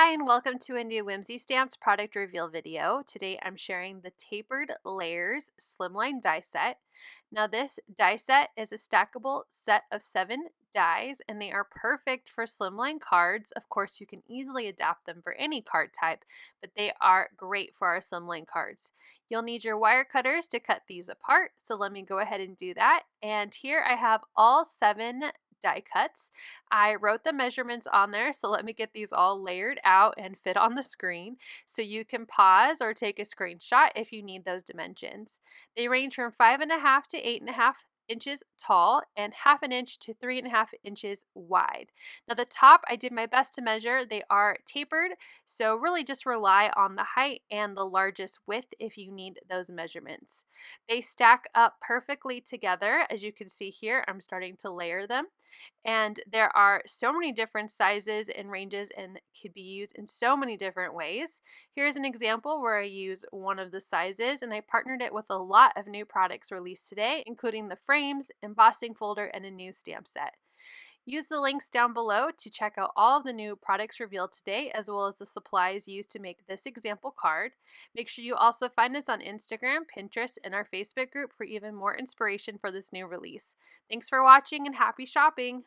Hi and welcome to a new Whimsy Stamps product reveal video. Today I'm sharing the Tapered Layers Slimline Die Set. Now this die set is a stackable set of 7 dies and they are perfect for slimline cards. Of course you can easily adapt them for any card type, but they are great for our slimline cards. You'll need your wire cutters to cut these apart, so let me go ahead and do that. And here I have all 7 die cuts. I wrote the measurements on there, so let me get these all layered out and fit on the screen so you can pause or take a screenshot if you need those dimensions. They range from 5.5 to 8.5 inches tall and 1/2 inch to 3.5 inches wide. Now the top I did my best to measure. They are tapered, so really just rely on the height and the largest width if you need those measurements. They stack up perfectly together. As you can see here, I'm starting to layer them. And there are so many different sizes and ranges and could be used in so many different ways. Here's an example where I use one of the sizes and I partnered it with a lot of new products released today, including the frames, embossing folder, and a new stamp set. Use the links down below to check out all of the new products revealed today, as well as the supplies used to make this example card. Make sure you also find us on Instagram, Pinterest, and our Facebook group for even more inspiration for this new release. Thanks for watching and happy shopping!